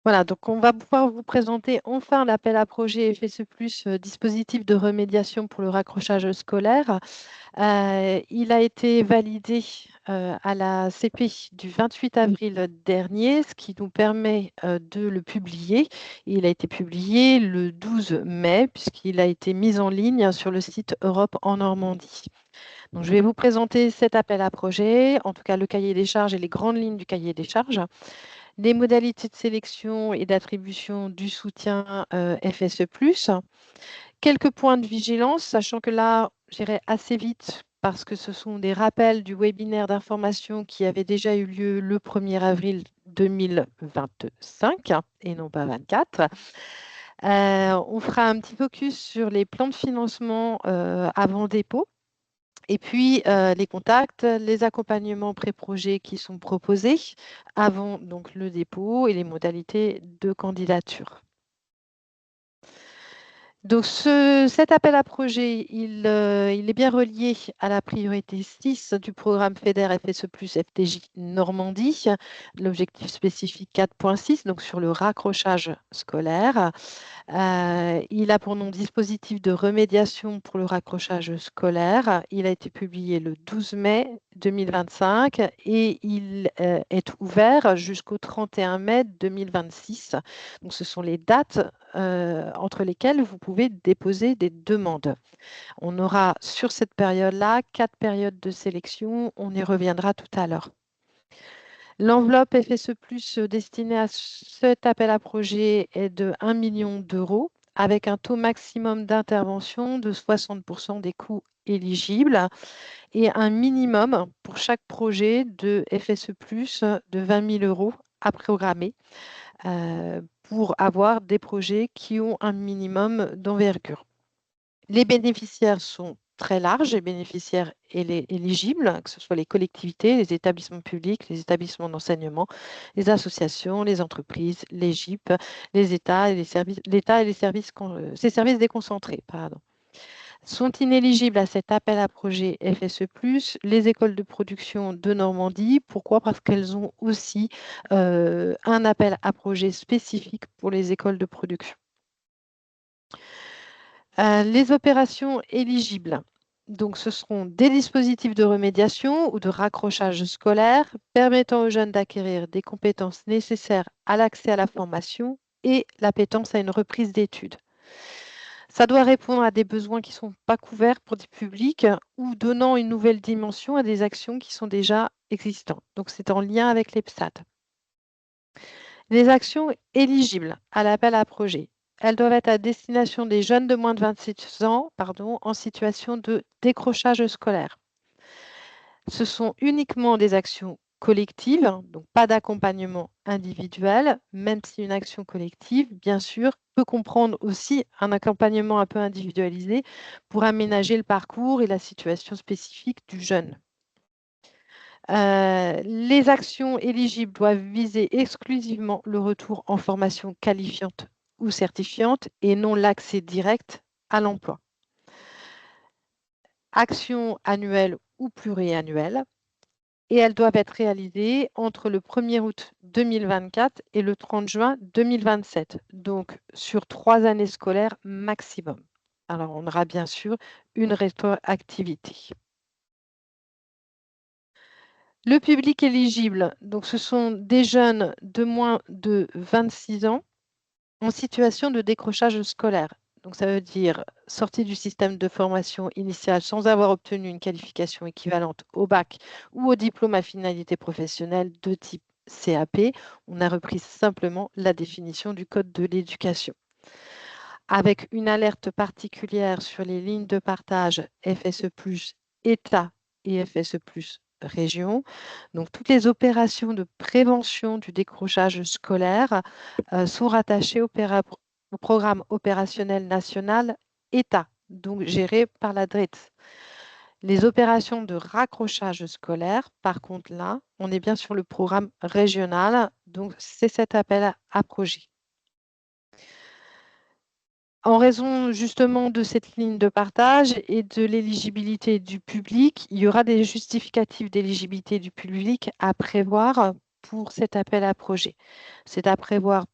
Voilà, donc on va pouvoir vous présenter enfin l'appel à projet FSE+, dispositif de remédiation pour le raccrochage scolaire. Il a été validé à la CP du 28 avril dernier, ce qui nous permet de le publier. Il a été publié le 12 mai, puisqu'il a été mis en ligne sur le site Europe en Normandie. Donc, je vais vous présenter cet appel à projet, en tout cas le cahier des charges et les grandes lignes du cahier des charges, les modalités de sélection et d'attribution du soutien FSE+, quelques points de vigilance, sachant que là, j'irai assez vite parce que ce sont des rappels du webinaire d'information qui avait déjà eu lieu le 1er avril 2025 et non pas 24. On fera un petit focus sur les plans de financement avant dépôt. Et puis, les contacts, les accompagnements pré-projets qui sont proposés avant donc, le dépôt et les modalités de candidature. Donc, cet appel à projet, il est bien relié à la priorité 6 du programme FEDER FSE+, FTJ Normandie, l'objectif spécifique 4.6, donc sur le raccrochage scolaire. Il a pour nom dispositif de remédiation pour le raccrochage scolaire. Il a été publié le 12 mai 2025 et il est ouvert jusqu'au 31 mai 2026. Donc, ce sont les dates entre lesquelles vous pouvez déposer des demandes. On aura sur cette période-là 4 périodes de sélection. On y reviendra tout à l'heure. L'enveloppe FSE+, destinée à cet appel à projet est de 1 million d'euros avec un taux maximum d'intervention de 60% des coûts éligibles et un minimum pour chaque projet de FSE+, de 20 000 euros à programmer pour avoir des projets qui ont un minimum d'envergure. Les bénéficiaires sont très larges, les bénéficiaires éligibles, que ce soit les collectivités, les établissements publics, les établissements d'enseignement, les associations, les entreprises, les GIP, les États et les services, l'État et les services, ces services déconcentrés, pardon. Sont inéligibles à cet appel à projet FSE+, les écoles de production de Normandie. Pourquoi? Parce qu'elles ont aussi un appel à projet spécifique pour les écoles de production. Les opérations éligibles. Donc, ce seront des dispositifs de remédiation ou de raccrochage scolaire permettant aux jeunes d'acquérir des compétences nécessaires à l'accès à la formation et l'appétence à une reprise d'études. Ça doit répondre à des besoins qui ne sont pas couverts pour des publics ou donnant une nouvelle dimension à des actions qui sont déjà existantes. Donc, c'est en lien avec les PSAD. Les actions éligibles à l'appel à projet. Elles doivent être à destination des jeunes de moins de 26 ans en situation de décrochage scolaire. Ce sont uniquement des actions collectives, donc pas d'accompagnement individuel, même si une action collective, bien sûr, peut comprendre aussi un accompagnement un peu individualisé pour aménager le parcours et la situation spécifique du jeune. Les actions éligibles doivent viser exclusivement le retour en formation qualifiante ou certifiante et non l'accès direct à l'emploi. Actions annuelles ou pluriannuelles, et elles doivent être réalisées entre le 1er août 2024 et le 30 juin 2027, donc sur 3 années scolaires maximum. Alors, on aura bien sûr une rétroactivité. Le public éligible, donc ce sont des jeunes de moins de 26 ans en situation de décrochage scolaire. Donc ça veut dire sortie du système de formation initiale sans avoir obtenu une qualification équivalente au bac ou au diplôme à finalité professionnelle de type CAP. On a repris simplement la définition du Code de l'éducation. Avec une alerte particulière sur les lignes de partage FSE+, État et FSE+, région. Donc, toutes les opérations de prévention du décrochage scolaire sont rattachées au programme opérationnel national État, donc géré par la DRITS. Les opérations de raccrochage scolaire, par contre, là, on est bien sur le programme régional, donc c'est cet appel à projet. En raison justement de cette ligne de partage et de l'éligibilité du public, il y aura des justificatifs d'éligibilité du public à prévoir pour cet appel à projet. C'est à prévoir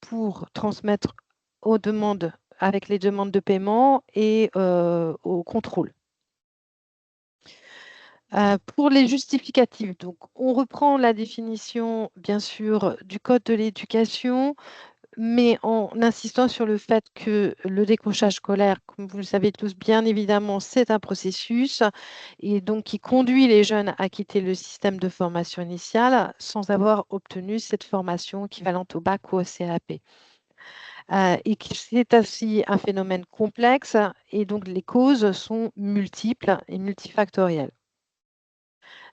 pour transmettre aux demandes, avec les demandes de paiement et au contrôle. Pour les justificatifs, donc on reprend la définition, bien sûr, du code de l'éducation, mais en insistant sur le fait que le décrochage scolaire, comme vous le savez tous, bien évidemment, c'est un processus et donc qui conduit les jeunes à quitter le système de formation initiale sans avoir obtenu cette formation équivalente au bac ou au CAP. Et que c'est aussi un phénomène complexe et donc les causes sont multiples et multifactorielles.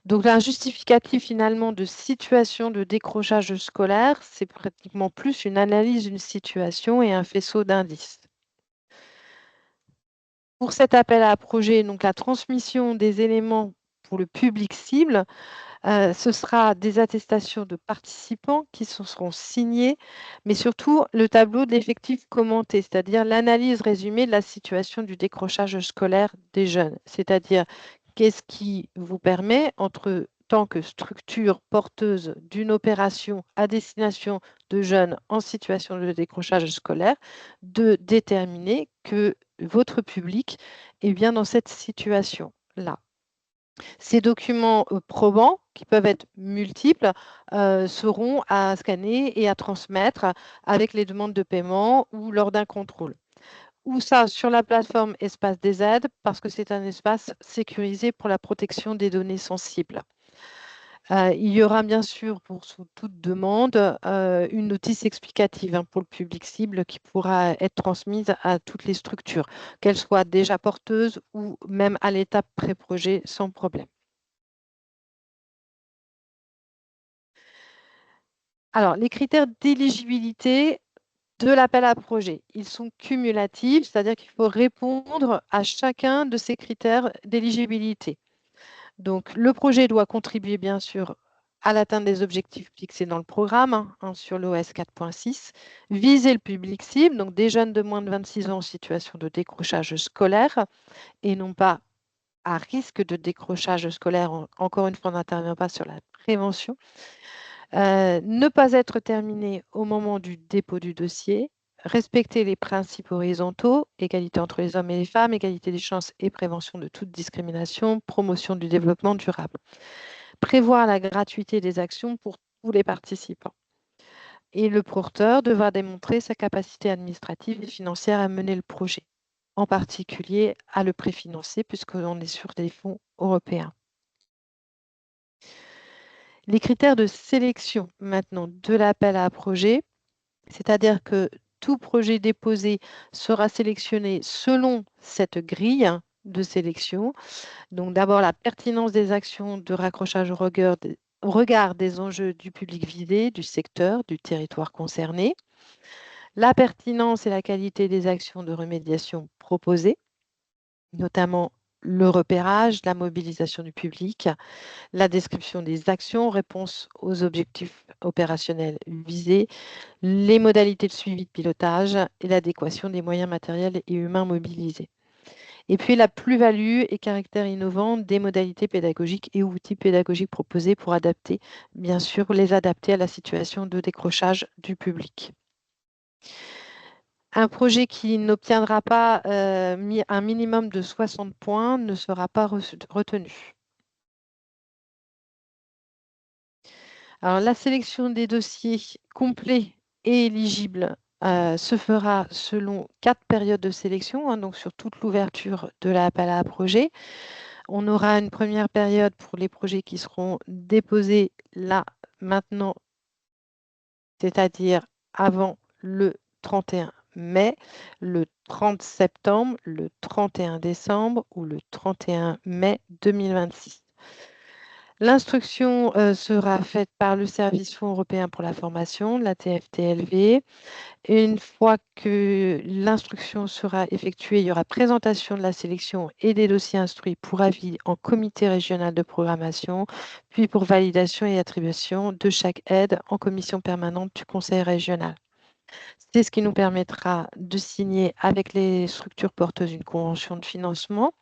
Donc, un justificatif finalement de situation de décrochage scolaire, c'est pratiquement plus une analyse d'une situation et un faisceau d'indices. Pour cet appel à projet, donc la transmission des éléments pour le public cible, ce sera des attestations de participants qui seront signées, mais surtout le tableau de l'effectif commenté, c'est-à-dire l'analyse résumée de la situation du décrochage scolaire des jeunes. C'est-à-dire qu'est-ce qui vous permet, en tant que structure porteuse d'une opération à destination de jeunes en situation de décrochage scolaire, de déterminer que votre public est bien dans cette situation-là. Ces documents probants, qui peuvent être multiples, seront à scanner et à transmettre avec les demandes de paiement ou lors d'un contrôle. Ou ça, sur la plateforme Espace des aides, parce que c'est un espace sécurisé pour la protection des données sensibles. Il y aura bien sûr, pour sous toute demande, une notice explicative pour le public cible qui pourra être transmise à toutes les structures, qu'elles soient déjà porteuses ou même à l'étape pré-projet sans problème. Alors, les critères d'éligibilité de l'appel à projet, ils sont cumulatifs, c'est-à-dire qu'il faut répondre à chacun de ces critères d'éligibilité. Donc, le projet doit contribuer, bien sûr, à l'atteinte des objectifs fixés dans le programme sur l'OS 4.6, viser le public cible, donc des jeunes de moins de 26 ans en situation de décrochage scolaire et non pas à risque de décrochage scolaire. Encore une fois, on n'intervient pas sur la prévention. Ne pas être terminé au moment du dépôt du dossier, respecter les principes horizontaux, égalité entre les hommes et les femmes, égalité des chances et prévention de toute discrimination, promotion du développement durable. Prévoir la gratuité des actions pour tous les participants. Et le porteur devra démontrer sa capacité administrative et financière à mener le projet, en particulier à le préfinancer puisqu'on est sur des fonds européens. Les critères de sélection maintenant de l'appel à projet, c'est-à-dire que tout projet déposé sera sélectionné selon cette grille de sélection. Donc d'abord la pertinence des actions de raccrochage au regard des enjeux du public visé, du secteur, du territoire concerné, la pertinence et la qualité des actions de remédiation proposées, notamment le repérage, la mobilisation du public, la description des actions, réponse aux objectifs opérationnels visés, les modalités de suivi de pilotage et l'adéquation des moyens matériels et humains mobilisés. Et puis la plus-value et caractère innovant des modalités pédagogiques et outils pédagogiques proposés pour adapter, bien sûr, les adapter à la situation de décrochage du public. Un projet qui n'obtiendra pas un minimum de 60 points ne sera pas retenu. Alors, la sélection des dossiers complets et éligibles se fera selon 4 périodes de sélection, donc sur toute l'ouverture de l'appel à projet. On aura une première période pour les projets qui seront déposés là, maintenant, c'est-à-dire avant le 31 mai, le 30 septembre, le 31 décembre ou le 31 mai 2026. L'instruction sera faite par le Service Fonds européen pour la formation, la TFTLV. Et une fois que l'instruction sera effectuée, il y aura présentation de la sélection et des dossiers instruits pour avis en comité régional de programmation, puis pour validation et attribution de chaque aide en commission permanente du conseil régional. C'est ce qui nous permettra de signer avec les structures porteuses une convention de financement.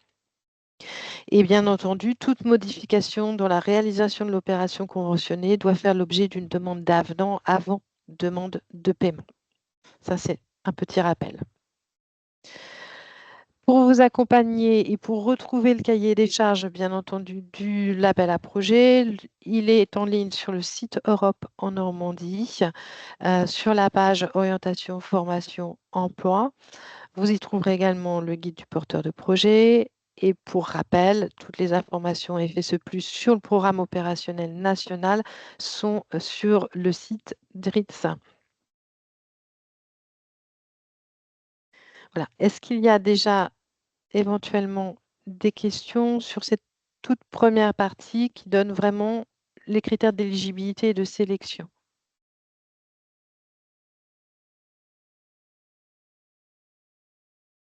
Et bien entendu, toute modification dans la réalisation de l'opération conventionnée doit faire l'objet d'une demande d'avenant avant demande de paiement. Ça, c'est un petit rappel. Pour vous accompagner et pour retrouver le cahier des charges, bien entendu, du label à projet, il est en ligne sur le site Europe en Normandie, sur la page orientation, formation, emploi. Vous y trouverez également le guide du porteur de projet. Et pour rappel, toutes les informations FSE+, sur le programme opérationnel national sont sur le site DRITS. Voilà. Est-ce qu'il y a déjà éventuellement des questions sur cette toute première partie qui donne vraiment les critères d'éligibilité et de sélection?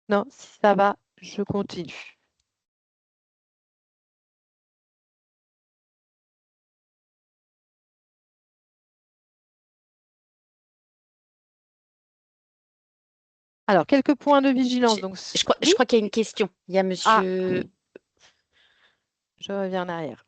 Non, si ça va, je continue. Alors, quelques points de vigilance. Donc, Je oui. crois qu'il y a une question. Il y a monsieur. Je reviens en arrière.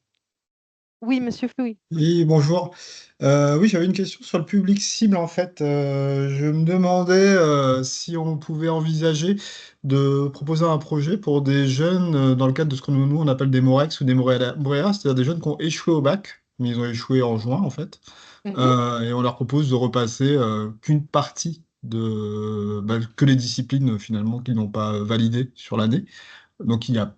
Oui, monsieur Fleury. Oui, bonjour. Oui, j'avais une question sur le public cible en fait. Je me demandais si on pouvait envisager de proposer un projet pour des jeunes dans le cadre de ce que nous on appelle des Morex ou des Morea, c'est-à-dire des jeunes qui ont échoué au bac, mais ils ont échoué en juin en fait. Mhm. Et on leur propose de repasser qu'une partie que les disciplines finalement qu'ils n'ont pas validées sur l'année. Donc il y a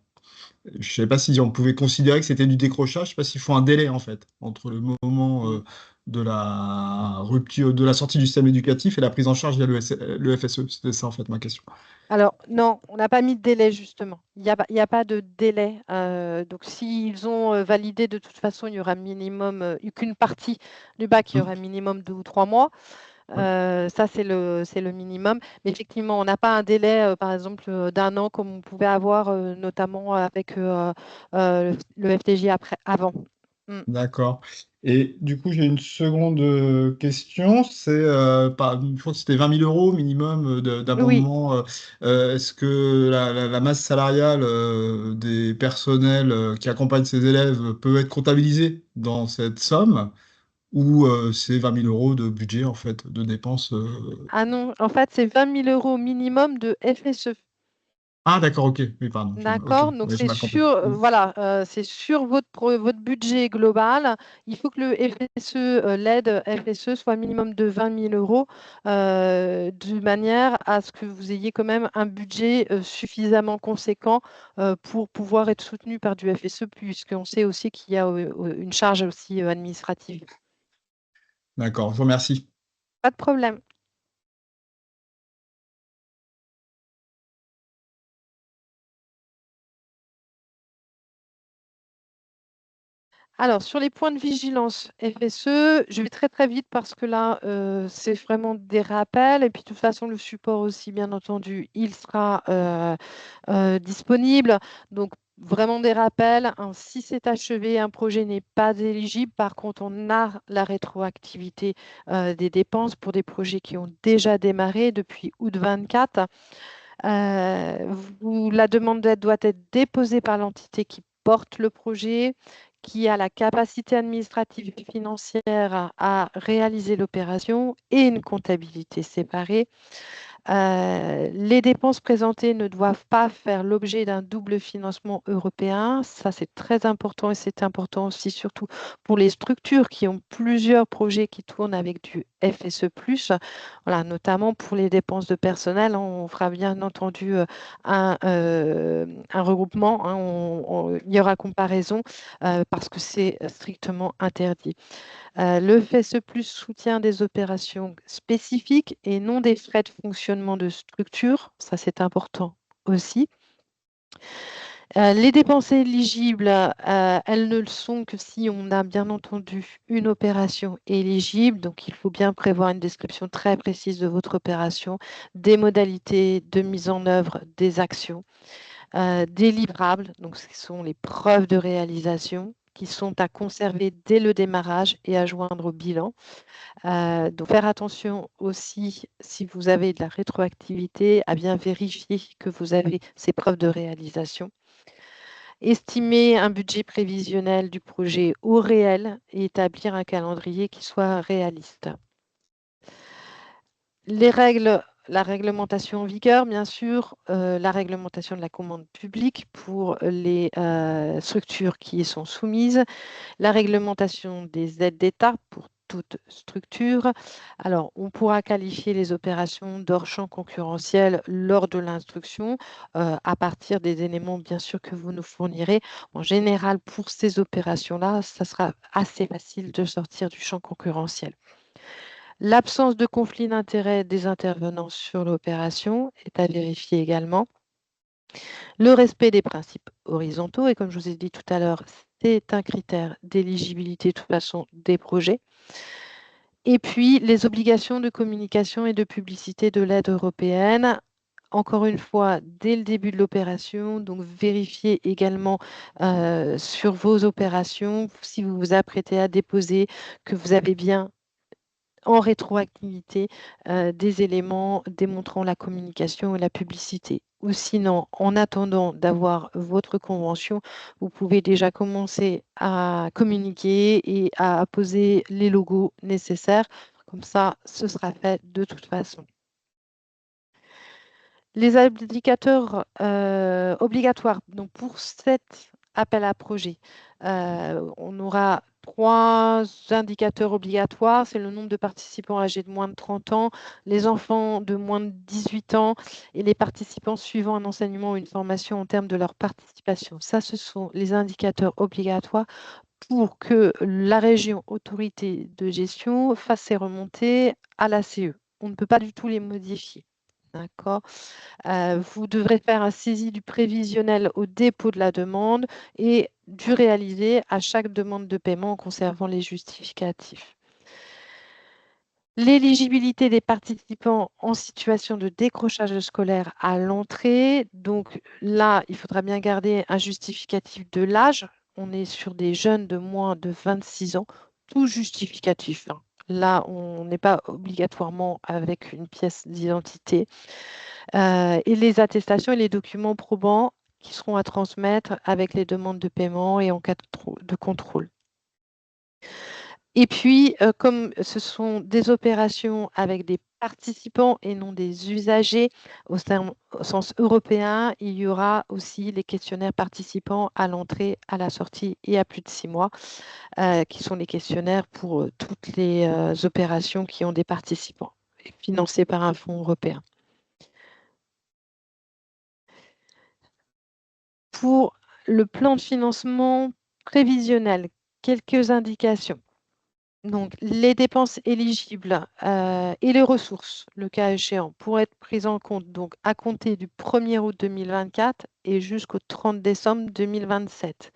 je ne savais pas si on pouvait considérer que c'était du décrochage. Je ne sais pas s'il faut un délai, en fait, entre le moment de la rupture, de la sortie du système éducatif et la prise en charge via le FSE. C'était ça, en fait, ma question. Alors, non, on n'a pas mis de délai, justement. Il y a pas de délai. Donc, s'ils ont validé, de toute façon, il y aura minimum, qu'une partie du bac, il y aura minimum 2 ou 3 mois. Ouais. Ça, c'est le minimum. Mais effectivement, on n'a pas un délai, par exemple, d'1 an, comme on pouvait avoir, notamment avec le FTJ avant. Mm. D'accord. Et du coup, j'ai une seconde question. Je crois que c'était 20 000 euros minimum Oui. d'abondement. Est-ce que la masse salariale des personnels qui accompagnent ces élèves peut être comptabilisée dans cette somme? Ou c'est 20 000 euros de budget, en fait, de dépenses. Ah non, en fait, c'est 20 000 euros minimum de FSE. Ah, d'accord, ok. Oui, pardon. Ok, D'accord, donc oui, j'ai c'est mal compris. sur, voilà, c'est sur votre budget global. Il faut que le FSE, l'aide FSE soit minimum de 20 000 euros, de manière à ce que vous ayez quand même un budget suffisamment conséquent pour pouvoir être soutenu par du FSE, puisqu'on sait aussi qu'il y a une charge aussi administrative. D'accord, je vous remercie. Pas de problème. Alors, sur les points de vigilance FSE, je vais très très vite parce que là, c'est vraiment des rappels. Et puis, de toute façon, le support aussi, bien entendu, il sera disponible. Donc, vraiment des rappels, hein. Si c'est achevé, un projet n'est pas éligible. Par contre, on a la rétroactivité des dépenses pour des projets qui ont déjà démarré depuis août 24. La demande d'aide doit être déposée par l'entité qui porte le projet, qui a la capacité administrative et financière à réaliser l'opération et une comptabilité séparée. Les dépenses présentées ne doivent pas faire l'objet d'un double financement européen. Ça, c'est très important et c'est important aussi surtout pour les structures qui ont plusieurs projets qui tournent avec du FSE+. Voilà, notamment pour les dépenses de personnel, hein, on fera bien entendu un regroupement, hein, il y aura comparaison parce que c'est strictement interdit. Le FSE+ soutient des opérations spécifiques et non des frais de fonctionnement de structure. Ça, c'est important aussi. Les dépenses éligibles, elles ne le sont que si on a bien entendu une opération éligible. Donc, il faut bien prévoir une description très précise de votre opération, des modalités de mise en œuvre des actions, des livrables, donc ce sont les preuves de réalisation qui sont à conserver dès le démarrage et à joindre au bilan. Donc, faire attention aussi, si vous avez de la rétroactivité, à bien vérifier que vous avez ces preuves de réalisation. Estimer un budget prévisionnel du projet au réel et établir un calendrier qui soit réaliste. Les règles, la réglementation en vigueur, bien sûr, la réglementation de la commande publique pour les structures qui y sont soumises, la réglementation des aides d'État pour toute structure. Alors, on pourra qualifier les opérations d'hors-champ concurrentiel lors de l'instruction à partir des éléments, bien sûr, que vous nous fournirez. En général, pour ces opérations-là, ça sera assez facile de sortir du champ concurrentiel. L'absence de conflit d'intérêts des intervenants sur l'opération est à vérifier également. Le respect des principes horizontaux, et comme je vous ai dit tout à l'heure, c'est un critère d'éligibilité de toute façon des projets. Et puis, les obligations de communication et de publicité de l'aide européenne. Encore une fois, dès le début de l'opération, donc vérifiez également sur vos opérations, si vous vous apprêtez à déposer, que vous avez bien en rétroactivité des éléments démontrant la communication et la publicité. Ou sinon, en attendant d'avoir votre convention, vous pouvez déjà commencer à communiquer et à poser les logos nécessaires. Comme ça, ce sera fait de toute façon. Les indicateurs obligatoires, donc pour cet appel à projet, on aura 3 indicateurs obligatoires. C'est le nombre de participants âgés de moins de 30 ans, les enfants de moins de 18 ans et les participants suivant un enseignement ou une formation en termes de leur participation. Ça, ce sont les indicateurs obligatoires pour que la région autorité de gestion fasse ses remontées à la CE. On ne peut pas du tout les modifier. D'accord. Vous devrez faire un saisie du prévisionnel au dépôt de la demande et du réalisé à chaque demande de paiement en conservant les justificatifs. L'éligibilité des participants en situation de décrochage scolaire à l'entrée. Donc là, il faudra bien garder un justificatif de l'âge. On est sur des jeunes de moins de 26 ans, tout justificatif, hein. Là, on n'est pas obligatoirement avec une pièce d'identité. Et les attestations et les documents probants qui seront à transmettre avec les demandes de paiement et en cas de contrôle. Et puis, comme ce sont des opérations avec des participants et non des usagers au sens européen, il y aura aussi les questionnaires participants à l'entrée, à la sortie et à plus de 6 mois, qui sont les questionnaires pour toutes les opérations qui ont des participants, financés par un fonds européen. Pour le plan de financement prévisionnel, quelques indications. Donc, les dépenses éligibles et les ressources, le cas échéant, pourraient être prises en compte donc, à compter du 1er août 2024 et jusqu'au 30 décembre 2027.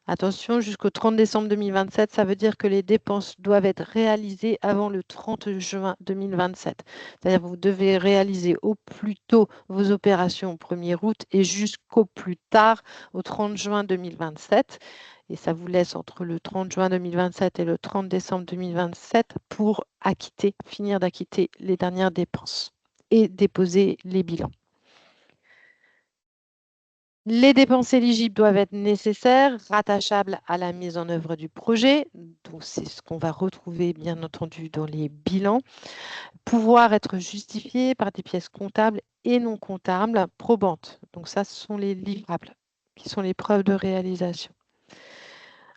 Attention, jusqu'au 30 décembre 2027, ça veut dire que les dépenses doivent être réalisées avant le 30 juin 2027. C'est-à-dire que vous devez réaliser au plus tôt vos opérations au 1er août et jusqu'au plus tard au 30 juin 2027. Et ça vous laisse entre le 30 juin 2027 et le 30 décembre 2027 pour finir d'acquitter les dernières dépenses et déposer les bilans. Les dépenses éligibles doivent être nécessaires, rattachables à la mise en œuvre du projet. Donc, c'est ce qu'on va retrouver, bien entendu, dans les bilans. Pouvoir être justifiées par des pièces comptables et non comptables probantes. Donc, ça, ce sont les livrables, qui sont les preuves de réalisation.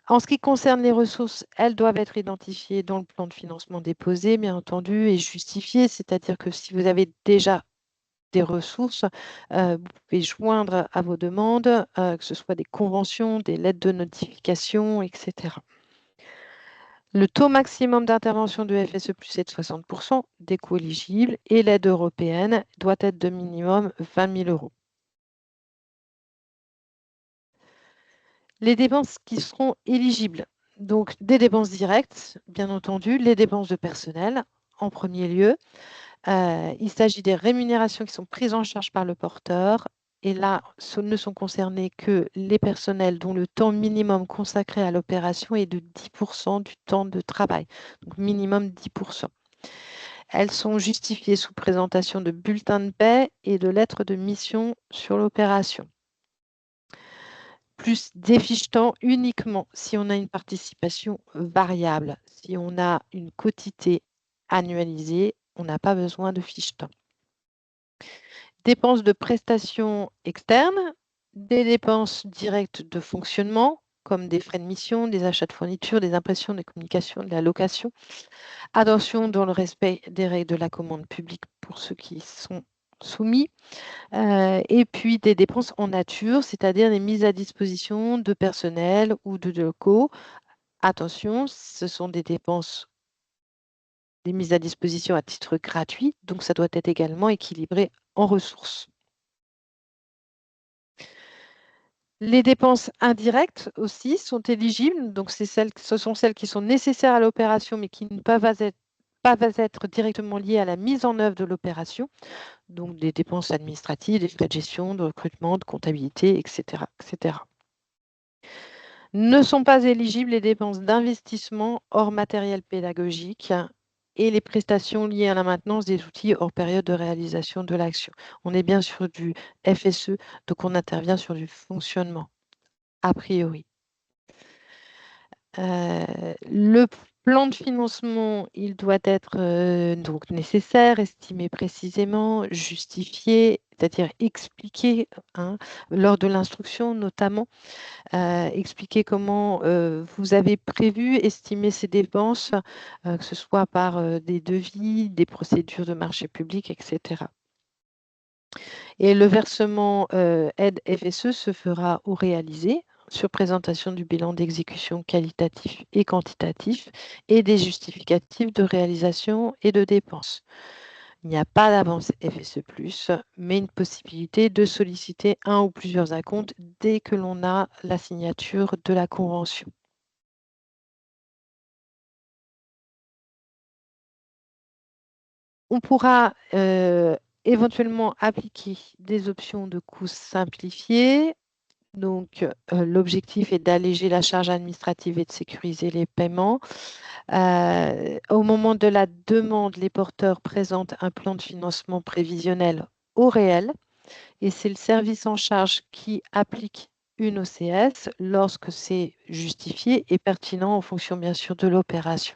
En ce qui concerne les ressources, elles doivent être identifiées dans le plan de financement déposé, bien entendu, et justifiées. C'est-à-dire que si vous avez déjà des ressources, vous pouvez joindre à vos demandes, que ce soit des conventions, des lettres de notification, etc. Le taux maximum d'intervention de FSE+ est de 60% des coûts éligibles et l'aide européenne doit être de minimum 20 000 €. Les dépenses qui seront éligibles, donc des dépenses directes, bien entendu, les dépenses de personnel en premier lieu. Il s'agit des rémunérations qui sont prises en charge par le porteur. Et là, ne sont concernés que les personnels dont le temps minimum consacré à l'opération est de 10% du temps de travail. Donc minimum 10%. Elles sont justifiées sous présentation de bulletins de paie et de lettres de mission sur l'opération. Plus des fiches temps uniquement si on a une participation variable. Si on a une quotité annualisée, on n'a pas besoin de fiche temps. Dépenses de prestations externes, des dépenses directes de fonctionnement, comme des frais de mission, des achats de fournitures, des impressions, des communications, de la location. Attention dans le respect des règles de la commande publique pour ceux qui sont soumis. Et puis des dépenses en nature, c'est-à-dire les mises à disposition de personnel ou de locaux. Attention, ce sont des dépenses, des mises à disposition à titre gratuit, donc ça doit être également équilibré en ressources. Les dépenses indirectes aussi sont éligibles, donc ce sont celles qui sont nécessaires à l'opération mais qui ne peuvent pas être directement liées à la mise en œuvre de l'opération, donc des dépenses administratives, des frais de gestion, de recrutement, de comptabilité, etc., etc. Ne sont pas éligibles les dépenses d'investissement hors matériel pédagogique et les prestations liées à la maintenance des outils hors période de réalisation de l'action. On est bien sur du FSE, donc on intervient sur du fonctionnement, a priori. Le plan de financement, il doit être donc nécessaire, estimé précisément, justifié, c'est-à-dire expliqué lors de l'instruction notamment, expliquer comment vous avez prévu, estimer ces dépenses, que ce soit par des devis, des procédures de marché public, etc. Et le versement aide FSE se fera ou réalisé sur présentation du bilan d'exécution qualitatif et quantitatif et des justificatifs de réalisation et de dépenses. Il n'y a pas d'avance FSE+, mais une possibilité de solliciter un ou plusieurs acomptes dès que l'on a la signature de la convention. On pourra éventuellement appliquer des options de coûts simplifiés. Donc, l'objectif est d'alléger la charge administrative et de sécuriser les paiements. Au moment de la demande, les porteurs présentent un plan de financement prévisionnel au réel et c'est le service en charge qui applique une OCS lorsque c'est justifié et pertinent en fonction bien sûr de l'opération.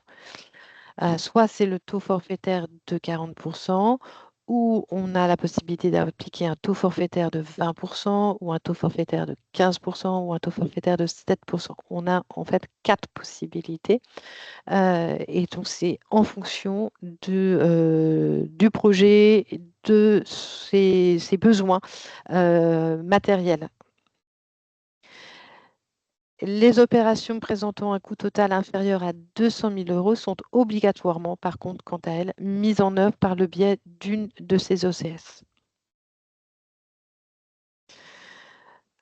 Soit c'est le taux forfaitaire de 40%, ou on a la possibilité d'appliquer un taux forfaitaire de 20%, ou un taux forfaitaire de 15%, ou un taux forfaitaire de 7%. On a en fait 4 possibilités. Et donc, c'est en fonction du projet, de ses besoins matériels. Les opérations présentant un coût total inférieur à 200 000 € sont obligatoirement, par contre, quant à elles, mises en œuvre par le biais d'une de ces OCS.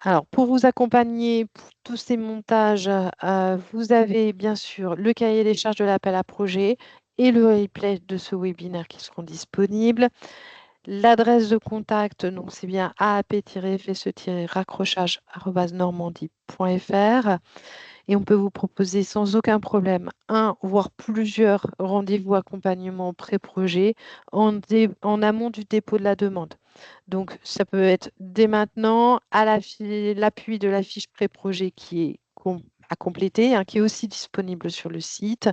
Alors, pour vous accompagner pour tous ces montages, vous avez bien sûr le cahier des charges de l'appel à projet et le replay de ce webinaire qui seront disponibles. L'adresse de contact, donc c'est bien aap-fse-raccrochage@normandie.fr. Et on peut vous proposer sans aucun problème un, voire plusieurs rendez-vous accompagnement pré-projet en amont du dépôt de la demande. Donc, ça peut être dès maintenant à l'appui de la fiche pré-projet qui est à compléter, qui est aussi disponible sur le site.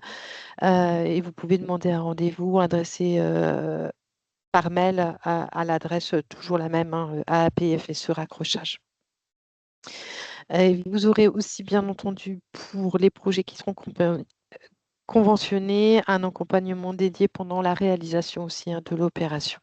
Et vous pouvez demander un rendez-vous adressé par mail à l'adresse toujours la même, AAPFSE raccrochage. Et vous aurez aussi, bien entendu, pour les projets qui seront conventionnés, un accompagnement dédié pendant la réalisation aussi de l'opération.